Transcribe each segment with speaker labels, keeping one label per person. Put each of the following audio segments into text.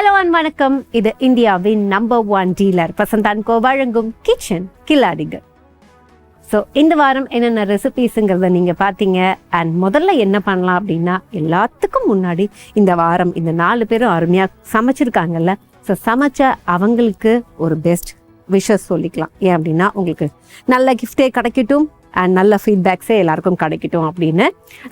Speaker 1: Hello and வணக்கம். இது இந்தியாவின் நம்பர் 1 டீலர் வசந்த் கோ வழங்கும் கிச்சன் கில்லாடிகள். ஸோ இந்த வாரம் என்னென்ன ரெசிபீஸுங்கிறத நீங்கள் பார்த்தீங்க. அண்ட் முதல்ல என்ன பண்ணலாம் அப்படின்னா, எல்லாத்துக்கும் முன்னாடி இந்த வாரம் இந்த 4 பேரும் அருமையாக சமைச்சிருக்காங்கல்ல. ஸோ சமைச்ச அவங்களுக்கு ஒரு பெஸ்ட் விஷஸ் சொல்லிக்கலாம். ஏன் அப்படின்னா, உங்களுக்கு நல்ல கிஃப்டே கிடைக்கட்டும் அண்ட் நல்ல ஃபீட்பேக்ஸே எல்லாருக்கும் கிடைக்கட்டும் அப்படின்னு.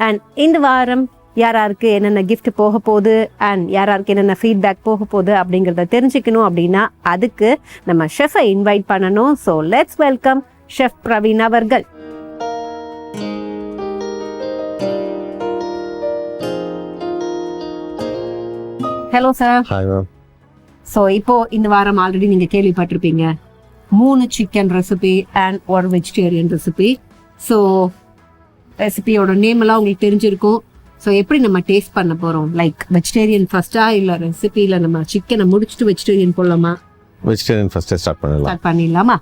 Speaker 1: அண்ட் இந்த வாரம் யாராருக்கு என்னென்ன கிஃப்ட் போக போகுது அண்ட் யாராருக்கு என்னென்ன ஃபீட்பேக் போக போகுது அப்படிங்கிறத தெரிஞ்சுக்கணும் அப்படின்னா, அதுக்கு நம்ம ஷெஃபை இன்வைட் பண்ணணும். So let's welcome chef Praveen அவர்கள். Hello sir.
Speaker 2: Hi ma'am.
Speaker 1: So இப்போ இந்த வாரம் ஆல்ரெடி நீங்கள் கேள்விப்பட்டிருப்பீங்க, 3 chicken recipe and 1 vegetarian recipe. So ரெசிபியோட நேம் எல்லாம் உங்களுக்கு தெரிஞ்சிருக்கும். ஸோ எப்படி நம்ம டேஸ்ட் பண்ண போகிறோம், லைக் வெஜிடேரியன் ஃபர்ஸ்டா இல்லை ரெசிபியில் நம்ம சிக்கனை முடிச்சுட்டு வெஜிடேரியன் போடலாமா?
Speaker 2: வெஜிடேரியன் ஃபர்ஸ்டே ஸ்டார்ட்
Speaker 1: பண்ணிடலாமா?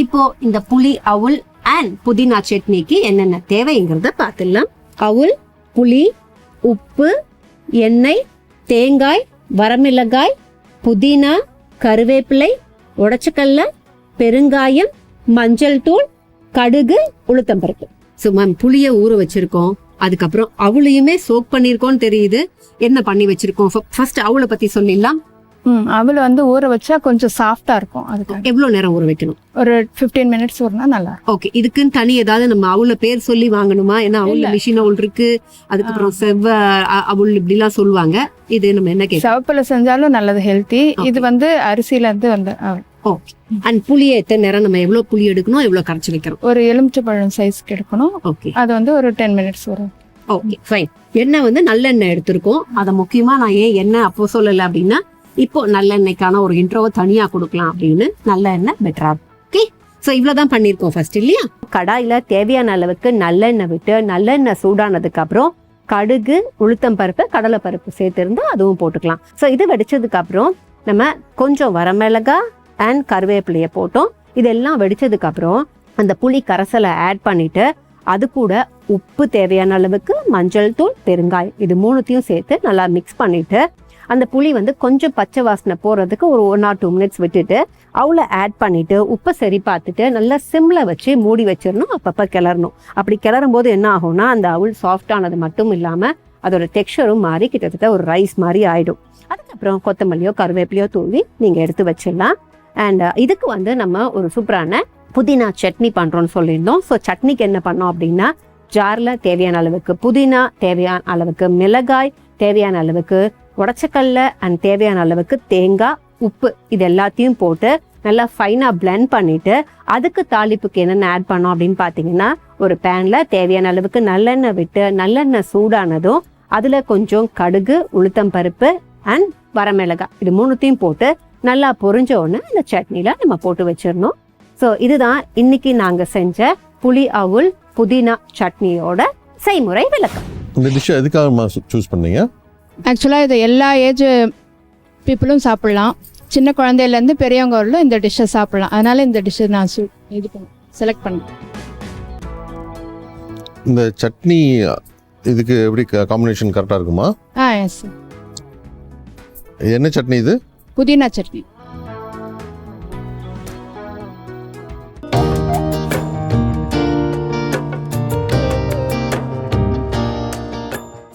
Speaker 1: இப்போ இந்த புளி அவுல் அண்ட் புதினா சட்னிக்கு என்னென்ன தேவைங்கிறத பார்த்துடலாம். அவுல், புளி, உப்பு, எண்ணெய், தேங்காய், வரமிளகாய், புதினா, கருவேப்பிலை, உடைச்சக்கல்ல, பெருங்காயம், மஞ்சள் தூள், கடுகு, உளுத்தம்பருப்பு. ஸோ மேம், புளியை ஊற வச்சிருக்கோம், அதுக்கப்புறம் அவளையுமே சோக் பண்ணியிருக்கோம்னு தெரியுது. என்ன பண்ணி வச்சிருக்கோம்? ஃபர்ஸ்ட் அவளை பத்தி சொல்லிடலாம்.
Speaker 3: அவள் ஊற வச்சா கொஞ்சம் சாஃப்டா இருக்கும். அதுக்கு
Speaker 1: எவ்வளவு நேரம் ஊற வைக்கணும்?
Speaker 3: ஒரு 15 மினிட்ஸ் ஊறினா நல்லா இருக்கும்.
Speaker 1: ஓகே. இதுக்குன்னு தனி ஏதாவது நம்ம அவள பேர் சொல்லி வாங்கணுமா? ஏன்னா அவள மிஷின் அவள் இருக்கு, அதுக்கப்புறம் செவ்வ அவள் இப்படிலாம் சொல்லுவாங்க. இது நம்ம என்ன கேட்க,
Speaker 3: சிவப்புல செஞ்சாலும் நல்லது, ஹெல்த்தி. இது அரிசியில இருந்து வந்து
Speaker 1: ஓகே. அண்ட் புளியை எத்தனை நேரம், நம்ம எவ்வளவு புளி எடுக்கணும், எவ்வளவு கரைச்சி வைக்கிறோம்?
Speaker 3: ஒரு எலுமிச்சம்பழம் சைஸ்க்கு எடுக்கணும்.
Speaker 1: ஓகே.
Speaker 3: அது ஒரு 10 மினிட்ஸ் வரும்.
Speaker 1: Okay fine. எண்ணெய் நல்லெண்ணெய் எடுத்திருக்கோம். அதை முக்கியமா நான் ஏன் எண்ணெய் அப்போ சொல்லலை அப்படின்னா, இப்போ நல்லெண்ணெய்க்கான ஒரு இன்ட்ரோவை தனியா கொடுக்கலாம் அப்படின்னு நல்லெண்ணெய் பெட்டரா. ஓகே. ஸோ இவ்வளவுதான் பண்ணியிருக்கோம் ஃபர்ஸ்ட் இல்லையா? கடாயில தேவையான அளவுக்கு நல்லெண்ணெய் விட்டு, நல்லெண்ணெய் சூடானதுக்கு அப்புறம் கடுகு, உளுத்தம் பருப்பு, கடலை பருப்பு சேர்த்திருந்து அதுவும் போட்டுக்கலாம். ஸோ இது வெடிச்சதுக்கு அப்புறம் நம்ம கொஞ்சம் வரமிளகாய் அண்ட் கருவேப்பிலையை போட்டோம். இதெல்லாம் வெடிச்சதுக்கு அப்புறம் அந்த புளி கரைசலை ஆட் பண்ணிட்டு, அது கூட உப்பு தேவையான அளவுக்கு, மஞ்சள் தூள், பெருங்காயம், இது 3த்தையும் சேர்த்து நல்லா மிக்ஸ் பண்ணிட்டு, அந்த புளி கொஞ்சம் பச்சை வாசனை போறதுக்கு ஒரு 1 or 2 மினிட்ஸ் விட்டுட்டு அவளை ஆட் பண்ணிட்டு உப்பை சரி பார்த்துட்டு நல்லா சிம்ல வச்சு மூடி வச்சிடணும். அப்பப்போ கிளறணும். அப்படி கிளறும் போது என்ன ஆகும்னா, அந்த அவள் சாஃப்ட் ஆனது மட்டும் இல்லாம அதோட டெக்ஸ்சரும் மாறி கிட்டத்தட்ட ஒரு ரைஸ் மாதிரி ஆயிடும். அதுக்கப்புறம் கொத்தமல்லியோ கருவேப்பிலையோ தூவி நீங்க எடுத்து வச்சிடலாம். அண்ட் இதுக்கு நம்ம ஒரு சூப்பரான புதினா சட்னி பண்றோம்னு சொல்லியிருந்தோம். ஸோ சட்னிக்கு என்ன பண்ணோம் அப்படின்னா, ஜார்ல தேவையான அளவுக்கு புதினா, தேவையான அளவுக்கு மிளகாய், தேவையான அளவுக்கு உடைச்சக்கல்ல அண்ட் தேவையான அளவுக்கு தேங்காய், உப்பு, இது எல்லாத்தையும் போட்டு நல்லா ஃபைனா பிளெண்ட் பண்ணிட்டு, அதுக்கு தாளிப்புக்கு என்னென்ன ஆட் பண்ணோம் அப்படின்னு பாத்தீங்கன்னா, ஒரு பேன்ல தேவையான அளவுக்கு நல்லெண்ணெய் விட்டு, நல்லெண்ணெய் சூடானதும் அதுல கொஞ்சம் கடுகு, உளுத்தம் பருப்பு அண்ட் வரமிளகாய், இது 3த்தையும் போட்டு நல்லா பொரிஞ்ச உடனே இந்த சட்னில நம்ம போட்டு வச்சிடணும். ஸோ இதுதான் இன்னைக்கு நாங்க செஞ்ச புளி அவுல் புதினா சட்னியோட செய்முறை விளக்கம்.
Speaker 2: இந்த டிஷ் எதுக்காக சூஸ் பண்ணீங்க?
Speaker 3: ஆக்சுவலாக இது எல்லா ஏஜ் பீப்புளும் சாப்பிடலாம். சின்ன குழந்தையிலேருந்து பெரியவங்க வரலும் இந்த டிஷ்ஷை சாப்பிடலாம். அதனால இந்த டிஷ்ஷை நான் செலக்ட் பண்ணேன்.
Speaker 2: இந்த சட்னி இதுக்கு எப்படி காம்பினேஷன் கரெக்டாக இருக்குமா?
Speaker 3: எஸ்.
Speaker 2: என்ன சட்னி இது?
Speaker 3: புதினா சட்னி.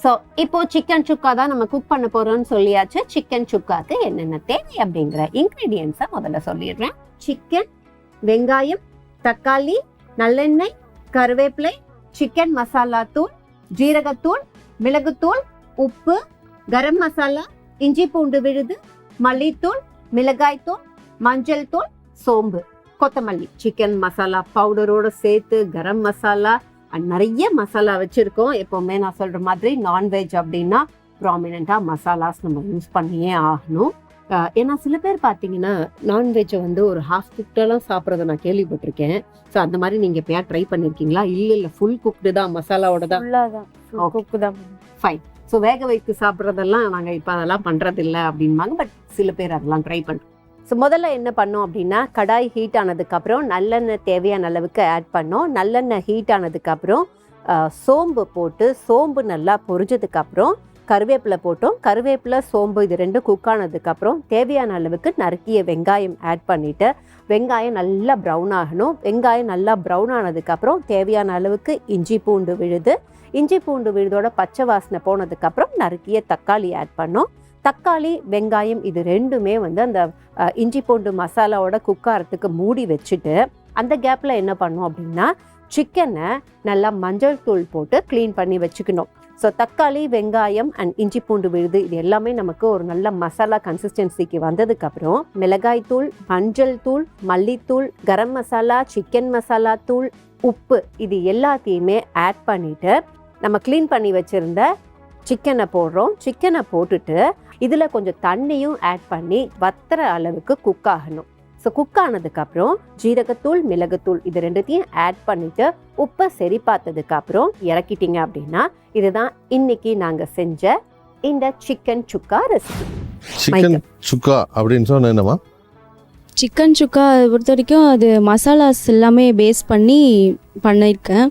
Speaker 1: ஸோ இப்போ சிக்கன் சுக்கா தான் நம்ம குக் பண்ண போறோம்னு சொல்லியாச்சு. சிக்கன் சுக்காக்கு என்னென்ன தேவை அப்படிங்கிற இன்கிரீடியன்ஸை முதல்ல சொல்லிடுறேன். சிக்கன், வெங்காயம், தக்காளி, நல்லெண்ணெய், கருவேப்பிலை, சிக்கன் மசாலா தூள், ஜீரகத்தூள், மிளகுத்தூள், உப்பு, கரம் மசாலா, இஞ்சி பூண்டு விழுது, மல்லித்தூள், மிளகாய்த்தூள், மஞ்சள் தூள், சோம்பு, கொத்தமல்லி, சிக்கன் மசாலா பவுடரோட சேர்த்து கரம் மசாலா நிறைய மசாலா வச்சிருக்கோம். எப்பவுமே நான் சொல்ற மாதிரி நான்வெஜ் அப்படின்னா ப்ராமினெண்டா மசாலாஸ் நம்ம யூஸ் பண்ணியே ஆகணும். ஏன்னா சில பேர் பார்த்தீங்கன்னா நான்வெஜ்ஜை ஒரு ஹாஃப் குக்டெல்லாம் சாப்பிட்றத நான் கேள்விப்பட்டிருக்கேன். ஸோ அந்த மாதிரி நீங்க எப்பயா ட்ரை பண்ணிருக்கீங்களா? இல்லை ஃபுல் குக்டு தான், மசாலாவோட தான். ஃபைன். ஸோ வேக வைத்து சாப்பிட்றதெல்லாம் நாங்கள் இப்போ அதெல்லாம் பண்றது இல்லை அப்படின்பாங்க. பட் சில பேர் அதெல்லாம் ட்ரை பண்ணுறோம். ஸோ முதல்ல என்ன பண்ணோம் அப்படின்னா, கடாய் ஹீட் ஆனதுக்கப்புறம் நல்லெண்ணெய் தேவையான அளவுக்கு ஆட் பண்ணோம். நல்லெண்ணெய் ஹீட் ஆனதுக்கப்புறம் சோம்பு போட்டு சோம்பு நல்லா பொரிஞ்சதுக்கப்புறம் கருவேப்பிலை போட்டோம். கருவேப்பிலை சோம்பு இது ரெண்டும் குக் ஆனதுக்கப்புறம் தேவையான அளவுக்கு நறுக்கிய வெங்காயம் ஆட் பண்ணிவிட்டு வெங்காயம் நல்லா ப்ரௌன் ஆகணும். வெங்காயம் நல்லா ப்ரௌன் ஆனதுக்கப்புறம் தேவையான அளவுக்கு இஞ்சி பூண்டு விழுது. இஞ்சி பூண்டு விழுதோட பச்சை வாசனை போனதுக்கப்புறம் நறுக்கிய தக்காளி ஆட் பண்ணோம். தக்காளி வெங்காயம் இது ரெண்டுமே வந்து அந்த இஞ்சி பூண்டு மசாலாவோட குக்காரத்துக்கு மூடி வச்சுட்டு அந்த கேப்பில் என்ன பண்ணோம் அப்படின்னா சிக்கனை நல்லா மஞ்சள் தூள் போட்டு க்ளீன் பண்ணி வச்சுக்கணும். ஸோ தக்காளி வெங்காயம் அண்ட் இஞ்சி பூண்டு விழுது இது எல்லாமே நமக்கு ஒரு நல்ல மசாலா கன்சிஸ்டன்சிக்கு வந்ததுக்கப்புறம் மிளகாய் தூள், மஞ்சள் தூள், மல்லித்தூள், கரம் மசாலா, சிக்கன் மசாலா தூள், உப்பு இது எல்லாத்தையுமே ஆட் பண்ணிவிட்டு நம்ம க்ளீன் பண்ணி வச்சுருந்த சிக்கனை போடுறோம். சிக்கனை போட்டுட்டு இதில் கொஞ்சம் தண்ணியும் ஆட் பண்ணி வத்துற அளவுக்கு குக் ஆகணும். ஸோ குக் ஆனதுக்கப்புறம் ஜீரகத்தூள், மிளகுத்தூள் இது ரெண்டுத்தையும் ஆட் பண்ணிவிட்டு உப்பை சரி பார்த்ததுக்கப்புறம் இறக்கிட்டீங்க அப்படின்னா இதுதான் இன்னைக்கு நாங்கள் செஞ்ச இந்த சிக்கன் சுக்கா ரெசிபி.
Speaker 2: சிக்கன் சுக்கா அப்படின்னு சொன்ன என்னம்மா?
Speaker 4: சிக்கன் சுக்கா பொறுத்த வரைக்கும் அது மசாலாஸ் எல்லாமே பேஸ் பண்ணி பண்ணியிருக்கேன்.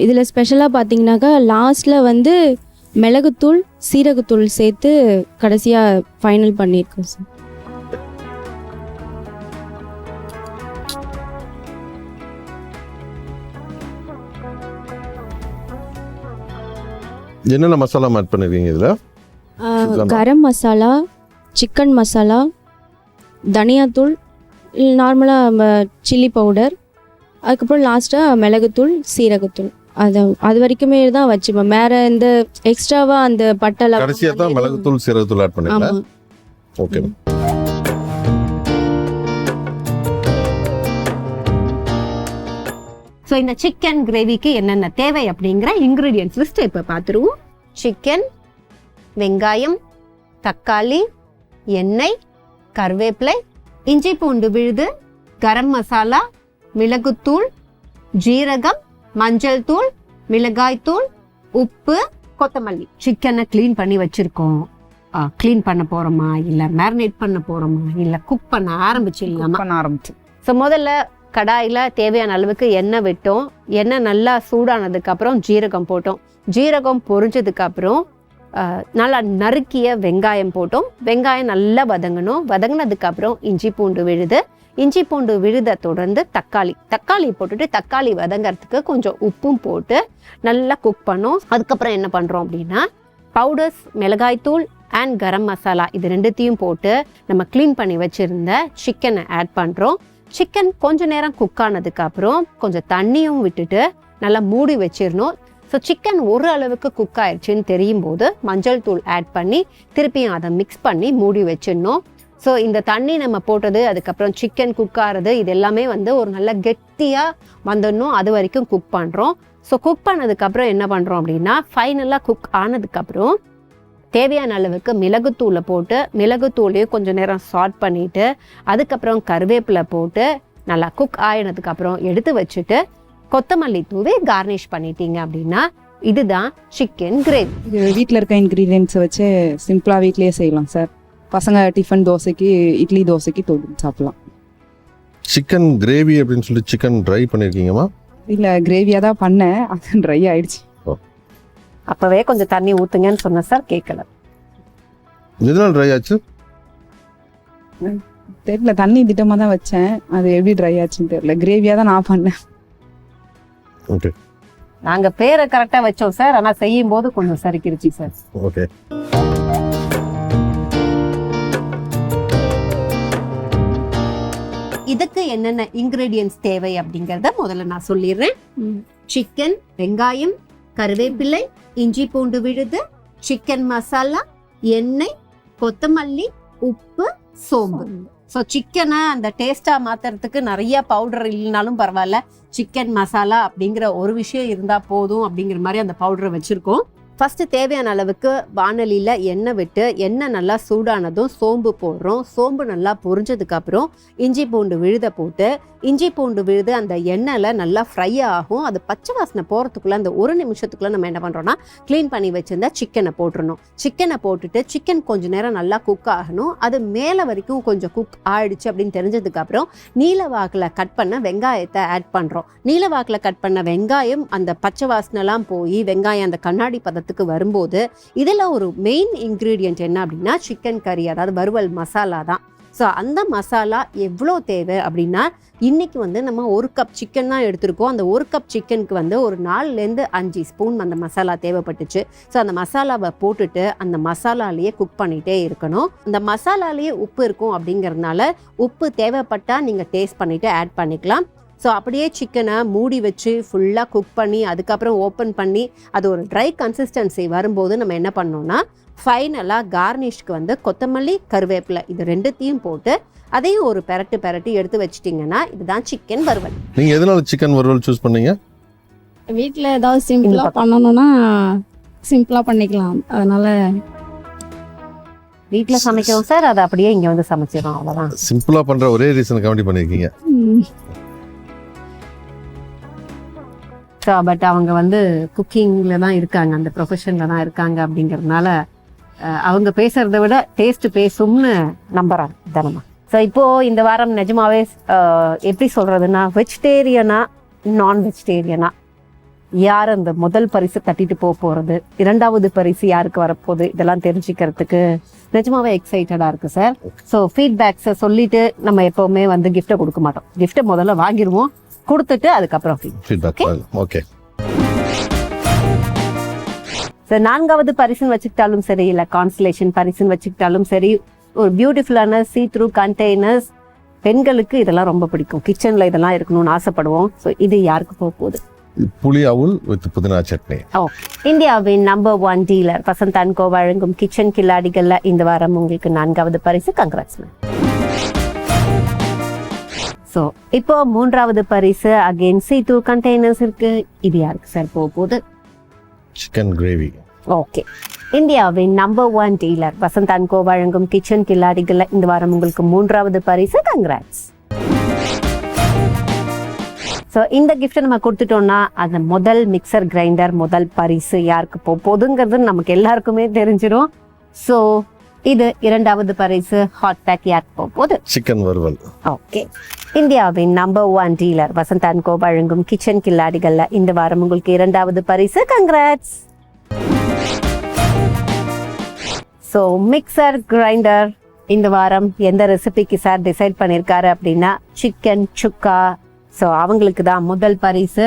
Speaker 4: இதில் ஸ்பெஷலாக பார்த்தீங்கன்னாக்கா லாஸ்ட்டில் வந்து மிளகுத்தூள், சீரகத்தூள் சேர்த்து கடைசியாக ஃபைனல் பண்ணியிருக்கோம் சார்.
Speaker 2: என்னென்ன மசாலா ஆட் பண்ணிருக்கீங்க இதில்?
Speaker 4: கரம் மசாலா, சிக்கன் மசாலா, தனியாத்தூள், நார்மலாக சில்லி பவுடர், அதுக்கப்புறம் லாஸ்ட்டாக மிளகுத்தூள், சீரகத்தூள். அது வரைக்குமே தான் வச்சுப்பேன். வேற இந்த எக்ஸ்ட்ராவாக அந்த பட்டை
Speaker 2: கடைசியாக தான் மிளகுத்தூள், சீரகத்தூள் ஆட் பண்ணிங்களா? ஓகே.
Speaker 1: ஸோ இந்த சிக்கன் கிரேவிக்கு என்னென்ன தேவை அப்படிங்கிற இன்க்ரீடியன்ஸ் லிஸ்ட் இப்போ பார்த்துருவோம். சிக்கன், வெங்காயம், தக்காளி, எண்ணெய், கருவேப்பிலை, இஞ்சி பூண்டு விழுது, கரம் மசாலா, மிளகுத்தூள், ஜீரகம், மஞ்சள் தூள், மிளகாய் தூள், உப்பு, கொத்தமல்லி. சிக்கனை க்ளீன் பண்ணி வச்சிருக்கோம். க்ளீன் பண்ண போறோமா இல்லை மேரினேட் பண்ண போறோமா இல்லை குக் பண்ண ஆரம்பிச்சு. ஸோ முதல்ல கடாயில் தேவையான அளவுக்கு எண்ணெய் விட்டோம். எண்ணெய் நல்லா சூடானதுக்கப்புறம் ஜீரகம் போட்டோம். ஜீரகம் பொரிஞ்சதுக்கப்புறம் நல்லா நறுக்கிய வெங்காயம் போட்டோம். வெங்காயம் நல்லா வதங்கணும். வதங்கினதுக்கப்புறம் இஞ்சி பூண்டு விழுது. இஞ்சி பூண்டு விழுதை தொடர்ந்து தக்காளி போட்டுட்டு தக்காளி வதங்கிறதுக்கு கொஞ்சம் உப்பும் போட்டு நல்லா குக் பண்ணோம். அதுக்கப்புறம் என்ன பண்ணுறோம் அப்படின்னா பவுடர்ஸ், மிளகாய்த்தூள் அண்ட் கரம் மசாலா இது ரெண்டுத்தையும் போட்டு நம்ம க்ளீன் பண்ணி வச்சுருந்த சிக்கனை ஆட் பண்ணுறோம். சிக்கன் கொஞ்ச நேரம் குக் ஆனதுக்கப்புறம் கொஞ்சம் தண்ணியும் விட்டுட்டு நல்லா மூடி வச்சிடணும். ஸோ சிக்கன் ஒரு அளவுக்கு குக் ஆயிடுச்சுன்னு தெரியும் போது மஞ்சள் தூள் ஆட் பண்ணி திருப்பியும் அதை மிக்ஸ் பண்ணி மூடி வச்சிடணும். ஸோ இந்த தண்ணி நம்ம போட்டது அதுக்கப்புறம் சிக்கன் குக் ஆகிறது இது எல்லாமே வந்து ஒரு நல்ல கெட்டியாக வந்துடணும். அது வரைக்கும் குக் பண்ணுறோம். ஸோ குக் பண்ணதுக்கப்புறம் என்ன பண்ணுறோம் அப்படின்னா ஃபைனலாக குக் ஆனதுக்கப்புறம் தேவையான அளவுக்கு மிளகுத்தூளை போட்டு மிளகுத்தூளையும் கொஞ்சம் நேரம் சாட் பண்ணிவிட்டு அதுக்கப்புறம் கருவேப்பிலை போட்டு நல்லா குக் ஆகினதுக்கப்புறம் எடுத்து வச்சுட்டு கொத்தமல்லி தூவி கார்னிஷ் பண்ணிட்டீங்க அப்படின்னா இதுதான் சிக்கன் கிரேவி.
Speaker 5: இது வீட்டில் இருக்க இன்க்ரீடியன்ஸை வச்சு சிம்பிளாக வீட்லேயே செய்யலாம் சார். பசங்க டிஃபன் தோசைக்கு, இட்லி தோசைக்கு தொட்டு சாப்பிடலாம்.
Speaker 2: சிக்கன் கிரேவி அப்படின்னு சொல்லி சிக்கன் ட்ரை பண்ணியிருக்கீங்கம்மா?
Speaker 5: இல்லை, கிரேவியாக தான் பண்ணேன், அது ட்ரை ஆயிடுச்சு.
Speaker 1: அப்போவே கொஞ்சம் தண்ணி ஊற்றுங்கன்னு சொன்னேன் சார், கேட்கல.
Speaker 2: எதனால் ட்ரை ஆச்சு
Speaker 5: தெரியல, தண்ணி திட்டமாக தான் வச்சேன், அது எப்படி ட்ரை ஆச்சுன்னு தெரியல. கிரேவியாக தான் நான் பண்ணேன்.
Speaker 2: ஓகே,
Speaker 1: நாங்கள் பேரை கரெக்டாக வச்சோம் சார், ஆனால் செய்யும் போது கொஞ்சம் சரிக்கிருச்சு சார்.
Speaker 2: ஓகே.
Speaker 1: இதுக்கு என்னென்ன இன்கிரீடியன்ஸ் தேவை அப்படிங்கறத முதல்ல நான் சொல்லிடுறேன். சிக்கன், வெங்காயம், கருவேப்பிலை, இஞ்சி பூண்டு விழுது, சிக்கன் மசாலா, எண்ணெய், கொத்தமல்லி, உப்பு, சோம்பு. ஸோ சிக்கனை அந்த டேஸ்டா மாத்துறதுக்கு நிறைய பவுடர் இல்லைனாலும் பரவாயில்ல, சிக்கன் மசாலா அப்படிங்கிற ஒரு விஷயம் இருந்தா போதும் அப்படிங்கிற மாதிரி அந்த பவுடரை வச்சிருக்கோம். ஃபர்ஸ்ட் தேவையான அளவுக்கு வானலியில் எண்ணெய் விட்டு எண்ணெய் நல்லா சூடானதும் சோம்பு போடுறோம். சோம்பு நல்லா பொரிஞ்சதுக்கு அப்புறம் இஞ்சி பூண்டு விழுத போட்டு இஞ்சி பூண்டு விழுது அந்த எண்ணெயில் நல்லா ஃப்ரை ஆகும். அது பச்சை வாசனை போகிறதுக்குள்ளே அந்த 1 நிமிஷத்துக்குள்ளே நம்ம என்ன பண்ணுறோம்னா க்ளீன் பண்ணி வச்சுருந்தா சிக்கனை போட்டுடணும். சிக்கனை போட்டுட்டு சிக்கன் கொஞ்சம் நேரம் நல்லா குக் ஆகணும். அது மேலே வரைக்கும் கொஞ்சம் குக் ஆயிடுச்சு அப்படின்னு தெரிஞ்சதுக்கப்புறம் நீலவாக்கில் கட் பண்ண வெங்காயத்தை ஆட் பண்ணுறோம். நீலவாக்கில் கட் பண்ண வெங்காயம் அந்த பச்சை வாசனைலாம் போய் வெங்காயம் அந்த கண்ணாடி பதத்துக்கு வரும்போது இதில் ஒரு மெயின் இன்க்ரீடியன்ட் என்ன அப்படின்னா சிக்கன் கறி, அதாவது வறுவல் மசாலா தான். ஸோ அந்த மசாலா எவ்வளோ தேவை அப்படின்னா இன்றைக்கி வந்து நம்ம 1 கப் சிக்கன் தான் எடுத்திருக்கோம். அந்த 1 கப் சிக்கனுக்கு வந்து ஒரு 4லேருந்து 5 ஸ்பூன் அந்த மசாலா தேவைப்பட்டுச்சு. ஸோ அந்த மசாலாவை போட்டுட்டு அந்த மசாலாலேயே குக் பண்ணிகிட்டே இருக்கணும். அந்த மசாலாலேயே உப்பு இருக்கும் அப்படிங்கிறதுனால உப்பு தேவைப்பட்டால் நீங்கள் டேஸ்ட் பண்ணிவிட்டு ஆட் பண்ணிக்கலாம். ஸோ அப்படியே சிக்கனை மூடி வச்சு ஃபுல்லாக குக் பண்ணி அதுக்கப்புறம் ஓப்பன் பண்ணி அது ஒரு ட்ரை கன்சிஸ்டன்சி வரும்போது நம்ம என்ன பண்ணோம்னா ஃபைனலாக கார்னிஷ்க்கு வந்து கொத்தமல்லி, கருவேப்பிலை இது 2த்தையும் போட்டு அதையும் ஒரு பெரட்டி எடுத்து வச்சிட்டிங்கன்னா இதுதான் சிக்கன் வறுவல்.
Speaker 2: நீங்கள் எதனால சிக்கன் வறுவல் சூஸ் பண்ணீங்க?
Speaker 6: வீட்டில் ஏதாவது சிம்பிளாக பண்ணணும்னா சிம்பிளாக பண்ணிக்கலாம். அதனால
Speaker 1: வீட்டில் சமைக்கிறோம் சார், அதை அப்படியே இங்கே வந்து சமைச்சிடும், அவ்வளோதான்.
Speaker 2: சிம்பிளாக பண்ணுற ஒரே ரீசன் கமெண்ட் பண்ணியிருக்கீங்க.
Speaker 1: ஸோ பட் அவங்க வந்து குக்கிங்கில் தான் இருக்காங்க, அந்த ப்ரொஃபஷனில் தான் இருக்காங்க அப்படிங்கிறதுனால அவங்க பேசுகிறத விட டேஸ்ட் பேசும்னு நம்புகிறாங்க தினமா. ஸோ இப்போது இந்த வாரம் நிஜமாவே எப்படி சொல்கிறதுனா வெஜிடேரியனா நான் வெஜிடேரியனா யார் அந்த முதல் பரிசு தட்டிட்டு போகிறது, 2வது பரிசு யாருக்கு வரப்போகுது, இதெல்லாம் தெரிஞ்சுக்கிறதுக்கு நிஜமாவே எக்ஸைட்டடாக இருக்குது சார். ஸோ ஃபீட்பேக்ஸை சொல்லிவிட்டு நம்ம எப்போவுமே வந்து கிஃப்ட்டை கொடுக்க மாட்டோம். கிஃப்ட்டை முதல்ல வாங்கிடுவோம், கொடுத்துட்டு அதுக்கப்புறம்
Speaker 2: ஃபீட்பேக். ஓகே.
Speaker 1: ஸோ 4வது பரிசுன்னு வச்சுக்கிட்டாலும் சரி, இல்லை கான்ஸ்டலேஷன் பரிசுன்னு வச்சுக்கிட்டாலும் சரி, ஒரு பியூட்டிஃபுல்லான சீ-த்ரூ கண்டெய்னர்ஸ். பெண்களுக்கு இதெல்லாம் ரொம்ப பிடிக்கும், கிச்சனில் இதெல்லாம் இருக்கணும்னு ஆசைப்படுவோம். ஸோ இது யாருக்கு போக போகுது?
Speaker 2: புளி அவுல் வித் புதினா சட்னி.
Speaker 1: இந்தியாவின் number 1 dealer Vasanth and co வழங்கும் கிச்சன் கில்லாடிகள்ல இந்த வாரம் உங்களுக்கு 4வது பரிசு. Congrats ma'am. ஸோ இப்போ 3வது பரிசு அகெயின் சீ-த்ரூ கண்டெய்னர்ஸ் இருக்கு. இது யாருக்கு சார் போக போகுது?
Speaker 2: Chicken gravy.
Speaker 1: ஓகே. இந்தியாவின் number 1 dealer Vasanth and co வழங்கும் கிச்சன் கில்லாடிகள்ல இந்த வாரம் உங்களுக்கு 3வது பரிசு. கங்க்ராட்ஸ். ஸோ இந்த கிஃப்ட்டை நம்ம கொடுத்துட்டோம்னா அந்த முதல் மிக்சர் கிரைண்டர் முதல் பரிசு யாருக்கு போகுதுங்கிறது நமக்கு எல்லாருக்குமே தெரிஞ்சிடும். ஸோ இது 2வது பரிசு ஹாட் பேக் யாருக்கு போகுது?
Speaker 2: சிக்கன் வறுவல்.
Speaker 1: ஓகே. இந்தியாவின் number 1 dealer Vasanth and co வழங்கும் கிச்சன் கில்லாடிகள்ல இந்த வாரம் உங்களுக்கு 2வது பரிசு. கங்க்ராட்ஸ். ஸோ மிக்சர் கிரைண்டர் இந்த வாரம் எந்த ரெசிபிக்கு சார் டிசைட் பண்ணியிருக்காரு அப்படின்னா சிக்கன் சுக்கா. ஸோ அவங்களுக்கு தான் முதல் பரிசு.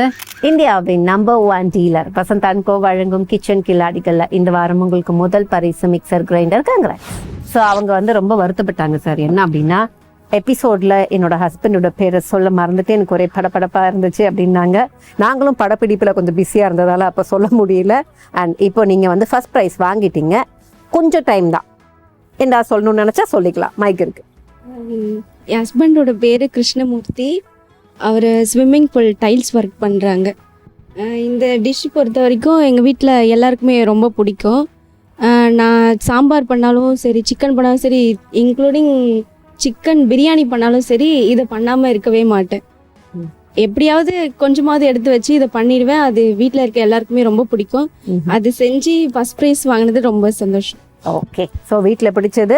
Speaker 1: இந்தியாவின் number 1 dealer Vasanth and co வழங்கும் கிச்சன் கில்லாடிகள்ல இந்த வாரம் உங்களுக்கு முதல் பரிசு மிக்சர் கிரைண்டர். கங்க்ராட்ஸ். ஸோ அவங்க வந்து ரொம்ப வருத்தப்பட்டாங்க சார். என்ன அப்படின்னா எபிசோட்ல என்னோட ஹஸ்பண்டோட பேரை சொல்ல மறந்துட்டு எனக்கு ஒரே படப்படப்பா இருந்துச்சு அப்படின்னாங்க. நாங்களும் படப்பிடிப்பில் கொஞ்சம் பிஸியாக இருந்ததால அப்போ சொல்ல முடியல. அண்ட் இப்போ நீங்கள் வந்து ஃபர்ஸ்ட் ப்ரைஸ் வாங்கிட்டீங்க, கொஞ்சம் டைம் தான். என்ன சொல்லணும்னு நினச்சா சொல்லிக்கலாம், மைக் இருக்கு.
Speaker 4: என் ஹஸ்பண்டோட பேர் கிருஷ்ணமூர்த்தி. அவர் ஸ்விம்மிங் பூல் டைல்ஸ் ஒர்க் பண்ணுறாங்க. இந்த டிஷ் பொறுத்த வரைக்கும் எங்கள் வீட்டில் எல்லாருக்குமே ரொம்ப பிடிக்கும். நான் சாம்பார் பண்ணாலும் சரி, சிக்கன் பண்ணாலும் சரி, இன்க்ளூடிங் சிக்கன் பிரியாணி பண்ணாலும் சரி, இதை பண்ணாமல் இருக்கவே மாட்டேன். எப்படியாவது கொஞ்சமாவது எடுத்து வச்சு இதை பண்ணிடுவேன். அது வீட்டில் இருக்க எல்லாருக்குமே ரொம்ப பிடிக்கும். அது செஞ்சு ஃபர்ஸ்ட் ப்ரைஸ் வாங்கினது ரொம்ப சந்தோஷம்.
Speaker 1: ஓகே. ஸோ வீட்டில் பிடிச்சது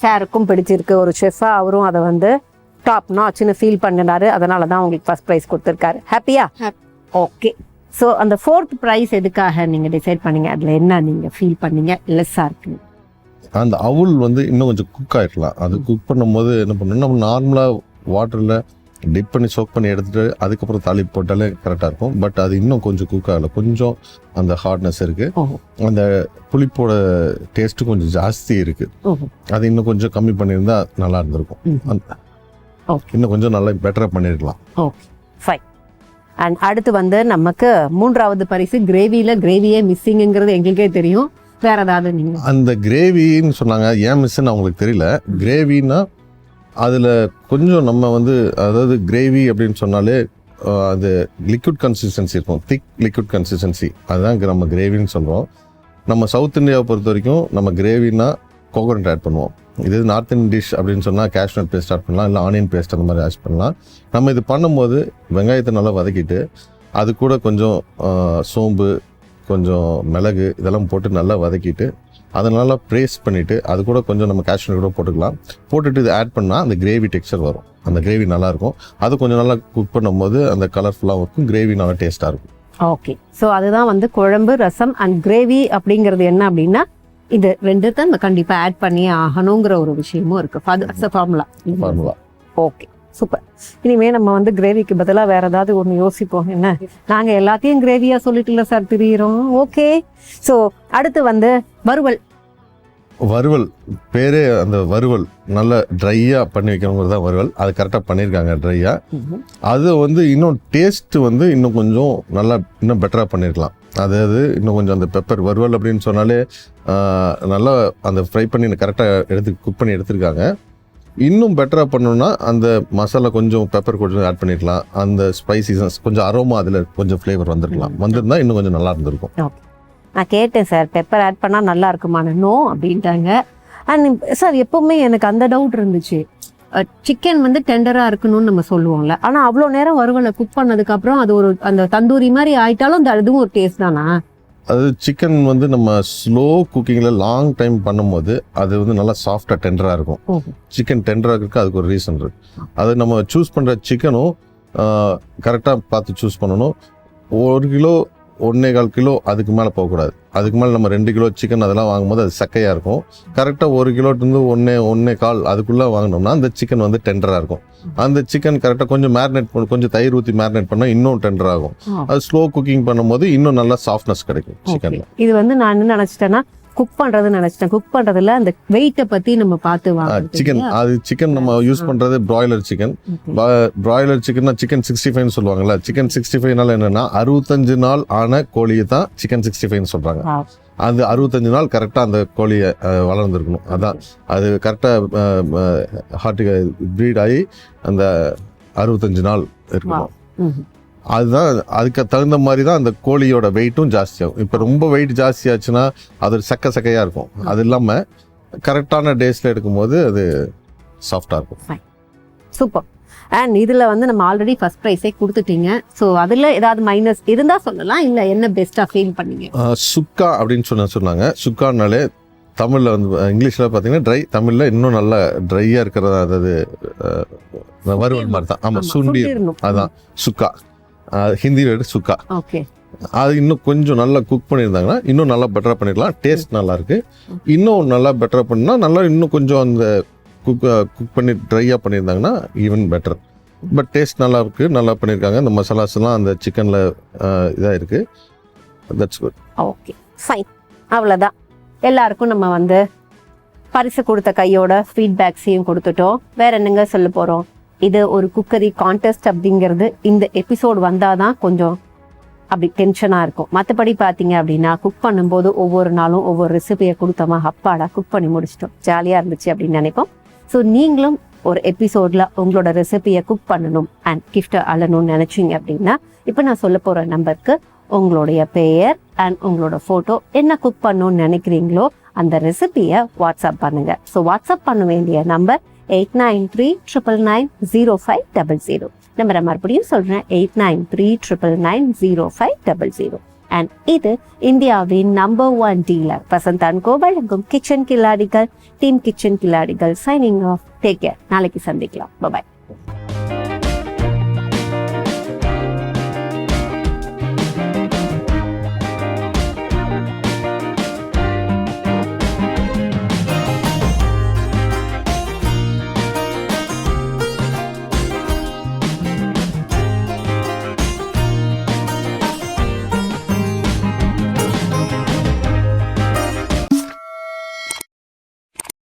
Speaker 1: சாருக்கும் பிடிச்சிருக்கு. ஒரு ஷெஃபாக அவரும் அதை வந்து டாப் நாட்ச்னு ஃபீல் பண்ணினாரு. அதனால தான் உங்களுக்கு ஃபர்ஸ்ட் ப்ரைஸ் கொடுத்துருக்காரு. ஹாப்பியா? ஓகே. ஸோ அந்த 4th ப்ரைஸ் எதுக்காக நீங்கள் டிசைட் பண்ணீங்க? அதில் என்ன நீங்கள் ஃபீல் பண்ணீங்க லெஸ்ஸாக இருக்குன்னு?
Speaker 2: அந்த அவுல் வந்து இன்னும் கொஞ்சம் குக் ஆகிருக்கலாம். அது குக் பண்ணும்போது என்ன பண்ணணும், நம்ம நார்மலாக வாட்டரில் டிப் பண்ணி சோக் பண்ணி எடுத்துகிட்டு அதுக்கப்புறம் தாளிப்பு போட்டாலே கரெக்டாக இருக்கும். பட் அது இன்னும் கொஞ்சம் குக் ஆகலை, கொஞ்சம் அந்த ஹார்ட்னஸ் இருக்குது. அந்த புளிப்போட டேஸ்ட்டு கொஞ்சம் ஜாஸ்தி இருக்குது. அது இன்னும் கொஞ்சம் கம்மி பண்ணியிருந்தா நல்லா இருந்திருக்கும். இன்னும் கொஞ்சம் நல்லா பெட்டராக பண்ணியிருக்கலாம்.
Speaker 1: Okay, fine. அண்ட் அடுத்து வந்து நமக்கு 3வது பரிசு கிரேவியே மிஸ்ஸிங்கிறது எங்களுக்கே தெரியும். வேற ஏதாவது நீங்கள்?
Speaker 2: அந்த கிரேவின்னு சொன்னாங்க, ஏன் மிஸ்ன்னு அவங்களுக்கு தெரியல. கிரேவின்னா அதில் கொஞ்சம் நம்ம வந்து, அதாவது கிரேவி அப்படின்னு சொன்னாலே அது லிக்விட் கன்சிஸ்டன்சி இருக்கும், திக் லிக்விட் கன்சிஸ்டன்சி. அதுதான் நம்ம கிரேவின்னு சொல்கிறோம். நம்ம சவுத் இந்தியாவை பொறுத்த வரைக்கும் நம்ம கிரேவின்னா கோகோனட் ஆட் பண்ணுவோம். இது நார்த் இந்தியன் டிஷ் அப்படின்னு சொன்னால் கேஷ்நட் பேஸ்ட் ஆட் பண்ணலாம், இல்லை ஆனியன் பேஸ்ட் அந்த மாதிரி ஆட் பண்ணலாம். நம்ம இது பண்ணும்போது வெங்காயத்தை நல்லா வதக்கிட்டு அது கூட கொஞ்சம் சோம்பு, கொஞ்சம் மிளகு இதெல்லாம் போட்டு நல்லா வதக்கிட்டு அதை நல்லா ப்ரேஸ் பண்ணிவிட்டு அது கூட கொஞ்சம் நம்ம கேஷ்நட் கூட போட்டுக்கலாம். போட்டுட்டு இது ஆட் பண்ணால் அந்த கிரேவி டெக்ஸ்சர் வரும், அந்த கிரேவி நல்லாயிருக்கும். அது கொஞ்சம் நல்லா குக் பண்ணும்போது அந்த கலர்ஃபுல்லாகவும் இருக்கும், கிரேவி நல்லா டேஸ்ட்டாக இருக்கும்.
Speaker 1: ஓகே, ஸோ அதுதான் வந்து குழம்பு, ரசம் அண்ட் கிரேவி அப்படிங்கிறது என்ன அப்படின்னா இது ரெண்டு தான் நம்ம கண்டிப்பாக ஆட் பண்ணியே ஆகணுங்கிற ஒரு விஷயமும் இருக்கு. ஃபார்முலா. Okay, super. இனிமே நம்ம வந்து கிரேவிக்கு பதிலாக வேற ஏதாவது ஒன்று யோசிப்போம். என்ன, நாங்கள் எல்லாத்தையும் கிரேவியாக சொல்லிட்டுல சார் திரியிறோம். ஓகே, ஸோ அடுத்து வந்து
Speaker 2: வறுவல் பேரே அந்த வறுவல் நல்லா ட்ரையாக பண்ணி வைக்கணுங்கிறது தான் வறுவல். அது கரெக்டாக பண்ணியிருக்காங்க ட்ரையாக. அது வந்து இன்னும் டேஸ்ட்டு வந்து இன்னும் கொஞ்சம் நல்லா இன்னும் பெட்டராக பண்ணியிருக்கலாம். அதாவது இன்னும் கொஞ்சம் அந்த பெப்பர் வறுவல் அப்படின்னு சொன்னாலே நல்லா அந்த ஃப்ரை பண்ணி கரெக்டாக குக் பண்ணி எடுத்திருக்காங்க. இன்னும் பெட்டராக பண்ணணும்னா அந்த மசாலா கொஞ்சம் பெப்பர் கொஞ்சம் ஆட் பண்ணிருக்கலாம், அந்த ஸ்பைசிஸ் கொஞ்சம் அரோமா அதில் கொஞ்சம் ஃப்ளேவர் வந்திருந்தா இன்னும் கொஞ்சம் நல்லா இருந்திருக்கும்.
Speaker 1: நான் கேட்டேன் சார், பெப்பர் ஆட் பண்ணால் நல்லா இருக்குமான்னு. நோ அப்படின்ட்டாங்க. அண்ட் சார் எப்பவுமே எனக்கு அந்த டவுட் இருந்துச்சு, சிக்கன் வந்து டெண்டராக இருக்கணும்னு நம்ம சொல்லுவோம்ல, ஆனால் அவ்வளோ நேரம் வறுவலை குக் பண்ணதுக்கப்புறம் அது ஒரு அந்த தந்தூரி மாதிரி ஆயிட்டாலும் அந்த அதுவும் ஒரு டேஸ்ட் தானா?
Speaker 2: அது சிக்கன் வந்து நம்ம ஸ்லோ குக்கிங்கில் லாங் டைம் பண்ணும்போது அது வந்து நல்லா சாஃப்டாக டெண்டராக இருக்கும். சிக்கன் டெண்டராக இருக்கு, அதுக்கு ஒரு ரீசன் இருக்கு. அது நம்ம சூஸ் பண்ணுற சிக்கனும் கரெக்டாக பார்த்து சூஸ் பண்ணணும். 1 கிலோ 1.25 கிலோ அதுக்கு மேலே போகக்கூடாது. அதுக்கு மேலே நம்ம 2 கிலோ சிக்கன் அதெல்லாம் வாங்கும்போது அது சக்கையாக இருக்கும். கரெக்டாக 1 கிலோட்டு 1.25 அதுக்குள்ளே வாங்கினோம்னா அந்த சிக்கன் வந்து டெண்டராக இருக்கும். அந்த சிக்கன் கரெக்டாக கொஞ்சம் மேரினேட் பண்ணி கொஞ்சம் தயிர் ஊற்றி மேரினேட் பண்ணால் இன்னும் டெண்டர் ஆகும். அது ஸ்லோ குக்கிங் பண்ணும்போது இன்னும் நல்லா சாஃப்ட்னஸ் கிடைக்கும் சிக்கனில்.
Speaker 1: இது வந்து நான் என்ன நினச்சிட்டேன்னா குக் பண்ணுறதுல அந்த வெயிட்டை பற்றி நம்ம பார்த்து
Speaker 2: சிக்கன் சிக்கன் நம்ம யூஸ் பண்ணுறது பிராய்லர் சிக்கன். பிராய்லர் சிக்கன்னா சிக்கன் 65 சொல்லுவாங்கல்ல. சிக்கன் 65 என்னன்னா 65 நாள் ஆன கோழியை தான் சிக்கன் 65 சொல்கிறாங்க. அது 65 நாள் கரெக்டாக அந்த கோழியை வளர்ந்துருக்கணும். அதான் அது கரெக்டாக ஹார்ட்டுக்கு ப்ரீட் ஆகி அந்த 65 நாள் இருக்கணும். அதுதான் அதுக்கு தகுந்த மாதிரி தான் அந்த கோழியோட வெயிட்டும் ஜாஸ்தியாகும். இப்போ ரொம்ப வெயிட் ஜாஸ்தியாச்சுன்னா அது சக்கையாக இருக்கும். அது இல்லாமல் கரெக்டான டேஸில் எடுக்கும்போது அது சாஃப்டாக இருக்கும்.
Speaker 1: சூப்பர். அண்ட் இதில் வந்து நம்ம ஆல்ரெடி ஃபர்ஸ்ட் ப்ரைஸே கொடுத்துட்டீங்க. ஸோ அதில் ஏதாவது மைனஸ் இருந்தால் சொல்லலாம், இல்லை என்ன பெஸ்ட்டாக ஃபீல் பண்ணீங்க?
Speaker 2: சுக்கா அப்படின்னு சொன்னாங்க. சுக்கானாலே தமிழில் வந்து இங்கிலீஷில் பார்த்தீங்கன்னா ட்ரை, தமிழில் இன்னும் நல்லா ட்ரையாக இருக்கிறதா, அதாவது வறுவல் மாதிரி தான். ஆமாம், சுண்டி, அதுதான் சுக்கா. ஹிந்தியில் சுக்கா.
Speaker 1: ஓகே,
Speaker 2: அது இன்னும் கொஞ்சம் நல்லா குக் பண்ணியிருந்தாங்கன்னா இன்னும் நல்லா பெட்டராக பண்ணிடலாம். டேஸ்ட் நல்லா இருக்கு. இன்னும் நல்லா பெட்டராக பண்ணால் நல்லா இன்னும் கொஞ்சம் அந்த குக் பண்ணி ட்ரையாக பண்ணியிருந்தாங்கன்னா ஈவன் பெட்டர். பட் டேஸ்ட் நல்லா இருக்கு, நல்லா பண்ணியிருக்காங்க. இந்த மசாலாஸ்லாம் அந்த சிக்கனில் இதாக இருக்கு. That's good.
Speaker 1: Okay, fine. அவ்வளோதான். எல்லாருக்கும் நம்ம வந்து பரிசு கொடுத்த கையோட ஃபீட்பேக்ஸையும் கொடுத்துட்டோம். வேற என்னங்க சொல்ல போகிறோம்? இது ஒரு குக்கரி கான்டெஸ்ட் அப்படிங்கிறது இந்த எபிசோட் வந்தாதான் கொஞ்சம் அப்படி டென்ஷனாக இருக்கும். மற்றபடி பார்த்தீங்க அப்படின்னா குக் பண்ணும்போது ஒவ்வொரு நாளும் ஒவ்வொரு ரெசிபியை கொடுத்தோமா, அப்பாடா குக் பண்ணி முடிச்சிட்டோம், ஜாலியாக இருந்துச்சு அப்படின்னு நினைப்போம். ஸோ நீங்களும் ஒரு எபிசோடில் உங்களோட ரெசிபியை குக் பண்ணணும் அண்ட் கிஃப்ட்டை அள்ளணும்னு நினச்சிங்க அப்படின்னா இப்போ நான் சொல்ல போகிற நம்பருக்கு உங்களுடைய பெயர் அண்ட் உங்களோட ஃபோட்டோ என்ன குக் பண்ணணும்னு நினைக்கிறீங்களோ அந்த ரெசிபியை வாட்ஸ்அப் பண்ணுங்க. ஸோ வாட்ஸ்அப் பண்ண வேண்டிய நம்பர் 8939990500. நம்பரை மறுபடியும் சொல்றேன், 8939990500. அண்ட் இது இந்தியாவின் number 1 dealer Vasanth and co வழங்கும் கிச்சன் கில்லாடிகள், டீம் கிச்சன் கில்லாடிகள் சைனிங் ஆஃப். Take care. நாளைக்கு சந்திக்கலாம். பாய்.